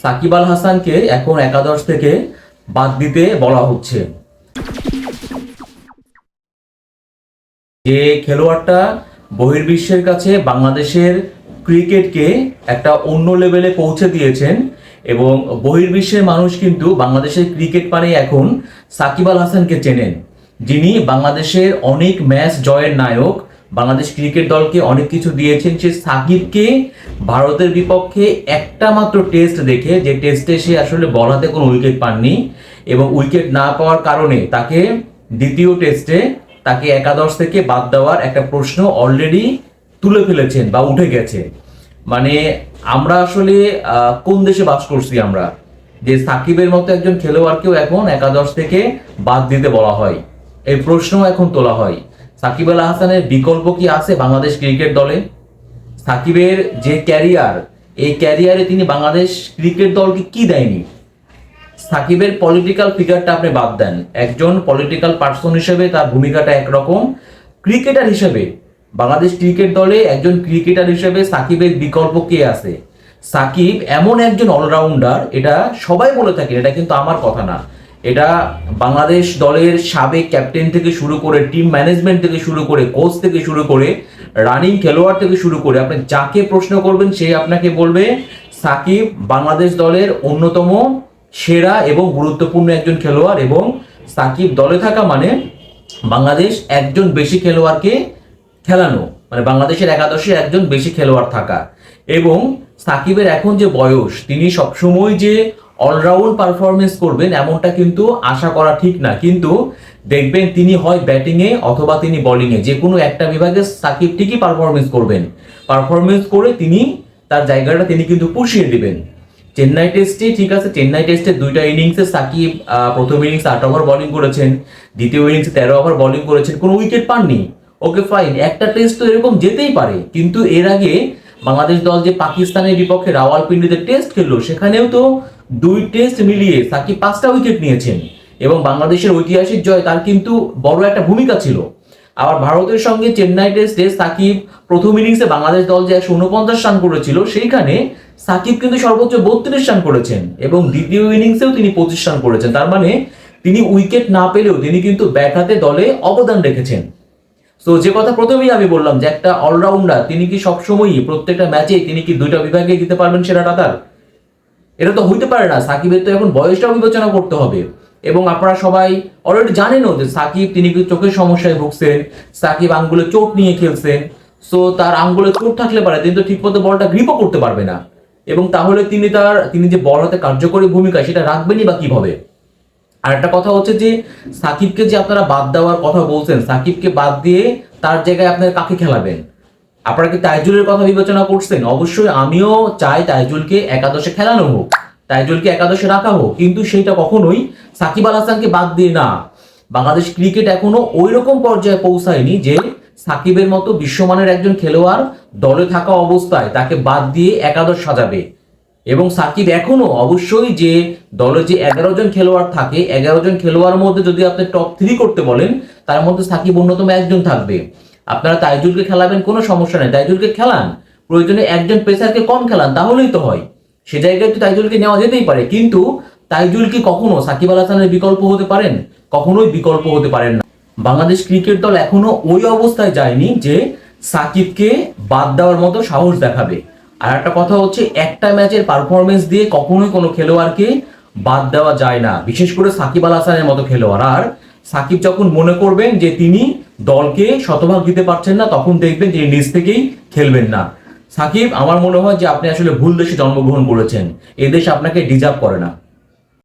সাকিব আল হাসানকে এখন একাদশ থেকে বাদ দিতে বলা হচ্ছে। যে খেলোয়াড়টা বহির্বিশ্বের কাছে বাংলাদেশের ক্রিকেটকে একটা অন্য লেভেলে পৌঁছে দিয়েছেন এবং বহির্বিশ্বের মানুষ কিন্তু বাংলাদেশের ক্রিকেট মানে এখন সাকিব আল হাসানকে চেনেন, যিনি বাংলাদেশের অনেক ম্যাচ জয়ের নায়ক, বাংলাদেশ ক্রিকেট দলকে অনেক কিছু দিয়েছেন। সে সাকিবকে ভারতের বিপক্ষে একটা মাত্র টেস্ট দেখে, যে টেস্টে সে আসলে বল হাতে কোনো উইকেট পাননি এবং উইকেট না পাওয়ার কারণে তাকে দ্বিতীয় টেস্টে তাকে একাদশ থেকে বাদ দেওয়ার একটা প্রশ্ন অলরেডি তুলে ফেলেছেন বা উঠে গেছে। মানে আমরা আসলে কোন দেশে বাস করছি আমরা, যে সাকিবের মতো একজন খেলোয়াড়কেও এখন একাদশ থেকে বাদ দিতে বলা হয়, এই প্রশ্ন এখন তোলা হয়। সাকিব আল হাসানের বিকল্প কি আছে বাংলাদেশ ক্রিকেট দলে? সাকিবের যে ক্যারিয়ার, এই ক্যারিয়ারে তিনি বাংলাদেশ ক্রিকেট দলকে কি দেয়নি? সাকিবের পলিটিক্যাল ফিগারটা আপনি বাদ দেন, একজন পলিটিক্যাল পার্সন হিসেবে তার ভূমিকাটা একরকম, ক্রিকেটার হিসেবে বাংলাদেশ ক্রিকেট দলে একজন ক্রিকেটার হিসেবে সাকিবের বিকল্প কে আছে? সাকিব এমন একজন অলরাউন্ডার, এটা সবাই বলে থাকে, এটা কিন্তু আমার কথা না, এটা বাংলাদেশ দলের সাবেক ক্যাপ্টেন থেকে শুরু করে, টিম ম্যানেজমেন্ট থেকে শুরু করে, কোচ থেকে শুরু করে, রানিং খেলোয়াড় থেকে শুরু করে, আপনি যাকে প্রশ্ন করবেন সে আপনাকে বলবে সাকিব বাংলাদেশ দলের অন্যতম সেরা এবং গুরুত্বপূর্ণ একজন খেলোয়াড়, এবং সাকিব দলে থাকা মানে বাংলাদেশ একজন বেশি খেলোয়াড়কে খেলানো, মানে বাংলাদেশের একাদশে একজন বেশি খেলোয়াড় থাকা। এবং সাকিবের এখন যে বয়স, তিনি সবসময় যে অলরাউন্ড পারফরমেন্স করবেন এমনটা কিন্তু আশা করা ঠিক না, কিন্তু দেখবেন তিনি হয় ব্যাটিংয়ে অথবা তিনি বোলিংয়ে, যে কোনো একটা বিভাগে সাকিব ঠিকই পারফরমেন্স করে তিনি তার জায়গাটা তিনি কিন্তু পুষিয়ে দিবেন। চেন্নাই টেস্টে ঠিক আছে, চেন্নাই টেস্টের দুইটা ইনিংসে সাকিব প্রথম ইনিংসে 8 ওভার বোলিং করেছেন, দ্বিতীয় ইনিংসে 13 ওভার বোলিং করেছেন, কোনো উইকেট পাননি, ওকে ফাইন, একটা টেস্ট তো এরকম যেতেই পারে। কিন্তু এর আগে বাংলাদেশ দল যে পাকিস্তানের বিপক্ষে রাওয়ালপিন্ডিতে টেস্ট খেললো, সেখানেও তো 2 টেস্ট মিলিয়ে সাকিব 5টা উইকেট নিয়েছেন এবং বাংলাদেশের ঐতিহাসিক জয় তার কিন্তু বড় একটা ভূমিকা ছিল। আবার ভারতের সঙ্গে চেন্নাই টেস্টে সাকিব প্রথম ইনিংসে বাংলাদেশ দল যে 149 রান করেছিল, সেইখানে সাকিব কিন্তু সর্বোচ্চ 32 রান করেছেন এবং দ্বিতীয় ইনিংসেও তিনি 25 রান করেছেন। তার মানে তিনি উইকেট না পেলেও তিনি কিন্তু ব্যাট হাতে দলে অবদান রেখেছেন। সো যে কথা প্রথমেই আমি বললাম যে একটা অলরাউন্ডার, তিনি কি সবসময়ই প্রত্যেকটা ম্যাচে তিনি কি দুইটা বিভাগে দিতে পারবেন সেরাটা তার? এটা তো হইতে পারে না। সাকিবের তো এখন বয়সটাও বিবেচনা করতে হবে এবং আপনারা সবাই অলরেডি জানেনও যে সাকিব তিনি কিন্তু চোখের সমস্যায় ভুগছেন, সাকিব আঙ্গুলে চোট নিয়ে খেলছেন। সো তার আঙ্গুলে চোট থাকলে পারে তিনি তো ঠিকমতো বলটা গ্রিপও করতে পারবে না, এবং তাহলে তিনি যে বল হাতে কার্যকরী ভূমিকা সেটা রাখবেনই বা কিভাবে? আর একটা কথা হচ্ছে যে সাকিবকে যে আপনারা বাদ দেওয়ার কথা বলছেন, সাকিবকে বাদ দিয়ে তার জায়গায় আপনারা কাকে খেলাবেন? আপনারা কি তাইজুলের কথা বিবেচনা করছেন? অবশ্যই আমিও চাই তাইজুলকে একাদশে খেলানো হোক, তাইজুলকে একাদশে রাখা হোক, কিন্তু সেইটা কখনোই সাকিব আল হাসানকে বাদ দিয়ে না। বাংলাদেশ ক্রিকেট এখনো ওই রকম পর্যায়ে পৌঁছায়নি যে সাকিবের মতো বিশ্বমানের একজন খেলোয়াড় দলে থাকা অবস্থায় তাকে বাদ দিয়ে একাদশ সাজাবে। এবং সাকিব এখনো অবশ্যই, যে দলে যে 11 জন খেলোয়াড় থাকে, 11 জন খেলোয়াড়ের মধ্যে যদি আপনি টপ 3 করতে বলেন, তার মধ্যে সাকিব অন্যতম একজন থাকবে। আপনারা তাইজুলকে খেলাবেন, কোনো সমস্যা নেই, তাইজুলকে খেলান, প্রয়োজনে একজন পেসারকে কম খেলান, তাহলেই তো হয়। সে জায়গায় তো তাইজুলকে নেওয়া যেতেই পারে, কিন্তু তাইজুল কি কখনো সাকিব আল হাসানের বিকল্প হতে পারেন? কখনোই বিকল্প হতে পারেন না। বাংলাদেশ ক্রিকেট দল এখনো ওই অবস্থায় যায়নি যে সাকিবকে বাদ দেওয়ার মতো সাহস দেখাবে। আর একটা কথা হচ্ছে, একটা ম্যাচের পারফরমেন্স দিয়ে কখনোই কোনো খেলোয়াড়কে বাদ দেওয়া যায় না, বিশেষ করে সাকিব আল হাসানের মতো খেলোয়াড়। আর সাকিব যখন মনে করবেন যে তিনি দলকে শতভাগ দিতে পারছেন না, তখন দেখবেন যে নিজ থেকেই খেলবেন না। সাকিব, আমার মনে হয় যে আপনি আসলে ভুল দেশে জন্মগ্রহণ করেছেন, এই দেশ আপনাকে ডিজার্ভ করে না।